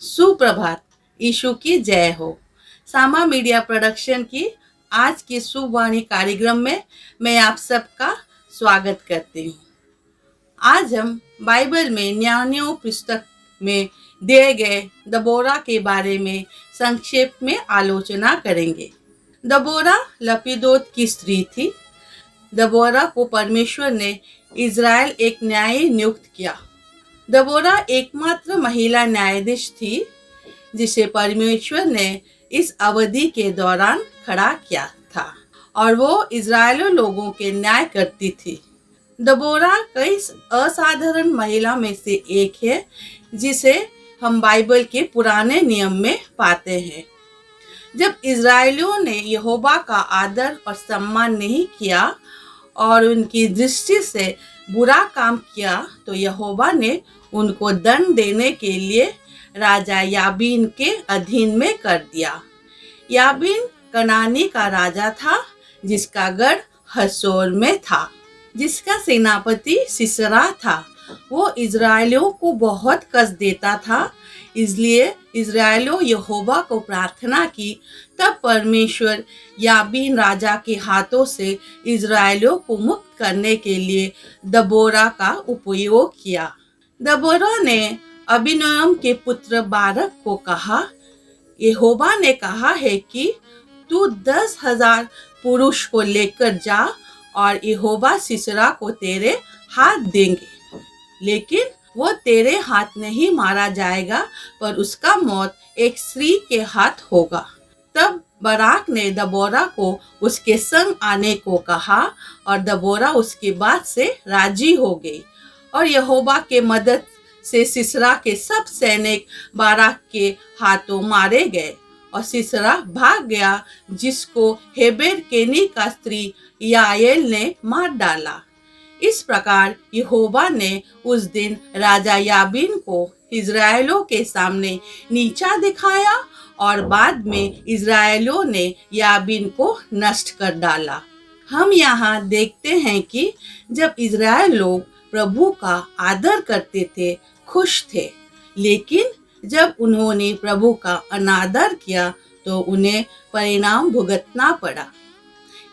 सुप्रभात। यीशु की जय हो। सामा मीडिया प्रोडक्शन की आज के सुवाणी कार्यक्रम में मैं आप सबका स्वागत करती हूँ। आज हम बाइबल में न्यायों पुस्तक में दिए गए दबोरा के बारे में संक्षेप में आलोचना करेंगे। दबोरा लपीदोत की स्त्री थी। दबोरा को परमेश्वर ने इज़राइल एक न्यायी नियुक्त किया। दबोरा एकमात्र महिला न्यायाधीश थी जिसे परमेश्वर ने इस अवधि के दौरान खड़ा किया था और वो इज़राइली लोगों के न्याय करती थी। दबोरा कई असाधारण महिला में से एक है जिसे हम बाइबल के पुराने नियम में पाते हैं। जब इज़राइलियों ने यहोवा का आदर और सम्मान नहीं किया और उनकी दृष्टि से बुरा काम किया तो यहोवा ने उनको दंड देने के लिए राजा याबीन के अधीन में कर दिया। याबीन कनानी का राजा था जिसका गढ़ हसोर में था, जिसका सेनापति सिसरा था। वो इज़राइलियों को बहुत कष्ट देता था, इसलिए इज़राइलियों यहोवा को प्रार्थना की। तब परमेश्वर याबीन राजा के हाथों से इज़राइलियों को मुक्त करने के लिए दबोरा का उपयोग किया। दबोरा ने अबीनोअम के पुत्र बारक को कहा, यहोवा ने कहा है कि तू 10,000 पुरुष को लेकर जा और यहोवा सिसरा को तेरे हाथ देंगे, लेकिन वो तेरे हाथ नहीं मारा जाएगा पर उसका मौत एक स्त्री के हाथ होगा। तब बाराक ने दबोरा को उसके संग आने को कहा और दबोरा उसकी बात से राजी हो गई और यहोवा के मदद से सिसरा के सब सैनिक बाराक के हाथों मारे गए और सिसरा भाग गया, जिसको हेबेर केनी का स्त्री याएल ने मार डाला। इस प्रकार यहोवा ने उस दिन राजा याबीन को इज़राइलियों के सामने नीचा दिखाया और बाद में इज़राइलियों ने याबीन को नष्ट कर डाला। हम यहाँ देखते हैं कि जब इज़राइल लोग प्रभु का आदर करते थे, खुश थे, लेकिन जब उन्होंने प्रभु का अनादर किया तो उन्हें परिणाम भुगतना पड़ा।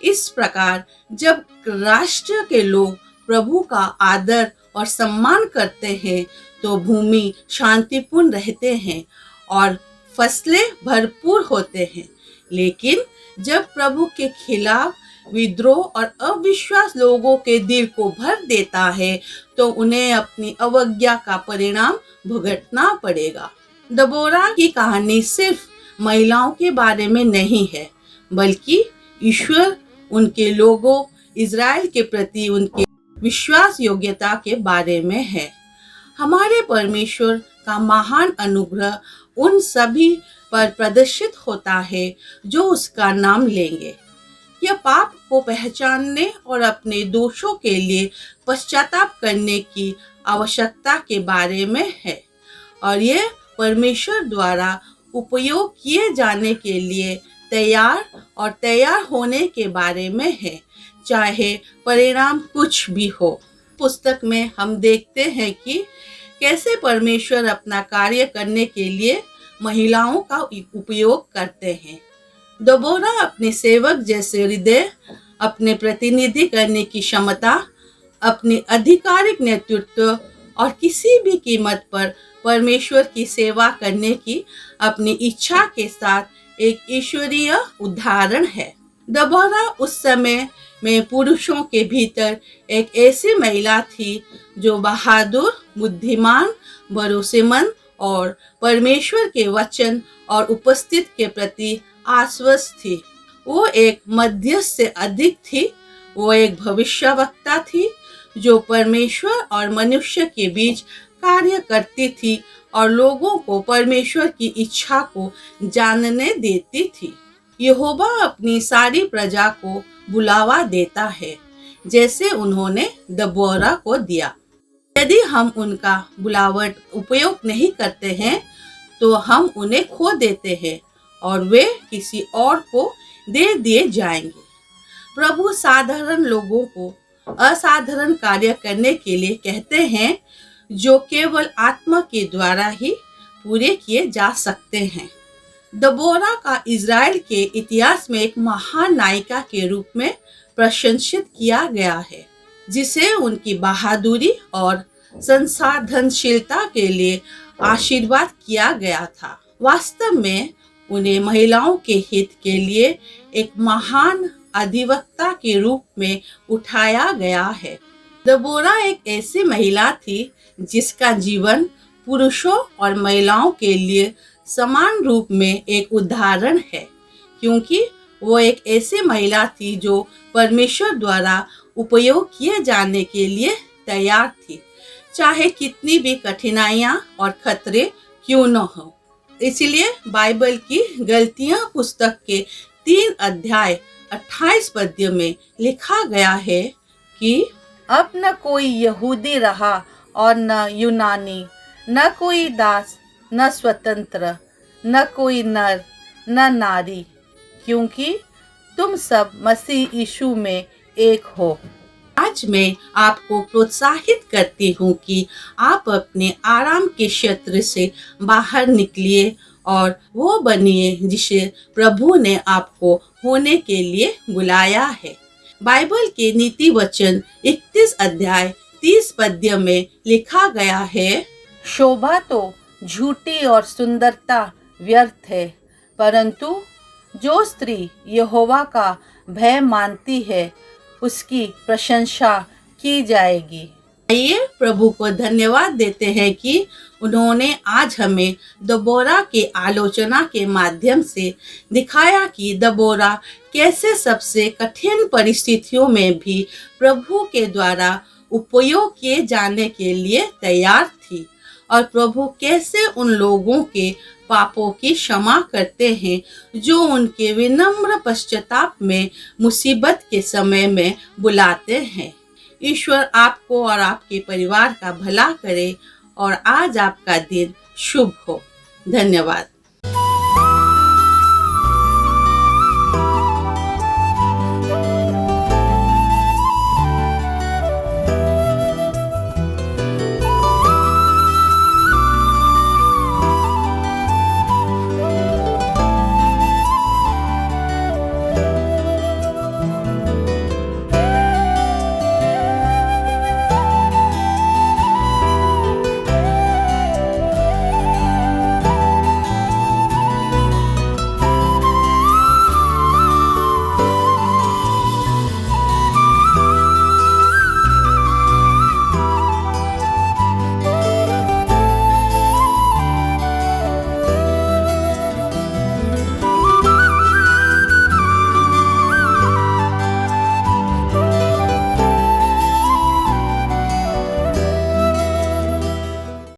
इस प्रकार जब राष्ट्र के लोग प्रभु का आदर और सम्मान करते हैं तो भूमि शांतिपूर्ण रहते हैं और फसलें भरपूर होते हैं। लेकिन जब प्रभु के खिलाफ विद्रोह और अविश्वास लोगों के दिल को भर देता है तो उन्हें अपनी अवज्ञा का परिणाम भुगतना पड़ेगा। दबोरा की कहानी सिर्फ महिलाओं के बारे में नहीं है, बल्कि ईश्वर उनके लोगों इज़राइल के प्रति उनके विश्वास योग्यता के बारे में है। हमारे परमेश्वर का महान अनुग्रह उन सभी पर प्रदर्शित होता है जो उसका नाम लेंगे। यह पाप को पहचानने और अपने दोषों के लिए पश्चाताप करने की आवश्यकता के बारे में है और यह परमेश्वर द्वारा उपयोग किए जाने के लिए तैयार होने के बारे में है, चाहे परिणाम कुछ भी हो। पुस्तक में हम देखते हैं कि कैसे परमेश्वर अपना कार्य करने के लिए महिलाओं का उपयोग करते हैं। दबोरा अपने सेवक जैसे हृदय अपने प्रतिनिधि करने की क्षमता, अपनी आधिकारिक नेतृत्व और किसी भी कीमत पर परमेश्वर की सेवा करने की अपनी इच्छा के साथ एक ईश्वरीय उदाहरण है। दबोरा उस समय में पुरुषों के भीतर एक ऐसी महिला थी जो बहादुर, बुद्धिमान, भरोसेमंद और परमेश्वर के वचन और उपस्थित के प्रति आश्वस्त थी। वो एक मध्यस्थ से अधिक थी। वो एक भविष्यवक्ता थी जो परमेश्वर और मनुष्य के बीच कार्य करती थी और लोगों को परमेश्वर की इच्छा को जानने देती थी। यहोवा अपनी सारी प्रजा को बुलावा देता है, जैसे उन्होंने दबोरा को दिया। यदि हम उनका बुलावट उपयोग नहीं करते हैं तो हम उन्हें खो देते हैं और वे किसी और को दे दिए जाएंगे। प्रभु साधारण लोगों को असाधारण कार्य करने के लिए कहते हैं जो केवल आत्मा के द्वारा ही पूरे किए जा सकते हैं। दबोरा का इज़राइल के इतिहास में एक महान नायिका के रूप में प्रशंसित किया गया है, जिसे उनकी बहादुरी और संसाधनशीलता के लिए आशीर्वाद किया गया था। वास्तव में उन्हें महिलाओं के हित के लिए एक महान अधिवक्ता के रूप में उठाया गया है। दबोरा एक ऐसी महिला थी जिसका जीवन पुरुषों और महिलाओं के लिए समान रूप में एक उदाहरण है, क्योंकि वो एक ऐसी महिला थी जो परमेश्वर द्वारा उपयोग किए जाने के लिए तैयार थी, चाहे कितनी भी कठिनाइयां और खतरे क्यों न हो। इसलिए बाइबल की गलतियां पुस्तक के 3 अध्याय 28 पद्य में लिखा गया है कि अब न कोई यहूदी रहा और न यूनानी, न कोई दास, न स्वतंत्र, न कोई नर, न नारी, क्योंकि तुम सब मसीह यीशु में एक हो। आज मैं आपको प्रोत्साहित करती हूँ कि आप अपने आराम के क्षेत्र से बाहर निकलिए और वो बनिए जिसे प्रभु ने आपको होने के लिए बुलाया है। बाइबल के नीति वचन 31 अध्याय 30 पद्य में लिखा गया है, शोभा तो झूठी और सुंदरता व्यर्थ है, परंतु जो स्त्री यहोवा का भय मानती है उसकी प्रशंसा की जाएगी। आइए प्रभु को धन्यवाद देते हैं कि उन्होंने आज हमें दबोरा के आलोचना के माध्यम से दिखाया कि दबोरा कैसे सबसे कठिन परिस्थितियों में भी प्रभु के द्वारा उपयोग किए जाने के लिए तैयार थी और प्रभु कैसे उन लोगों के पापों की क्षमा करते हैं जो उनके विनम्र पश्चाताप में मुसीबत के समय में बुलाते हैं। ईश्वर आपको और आपके परिवार का भला करे और आज आपका दिन शुभ हो। धन्यवाद।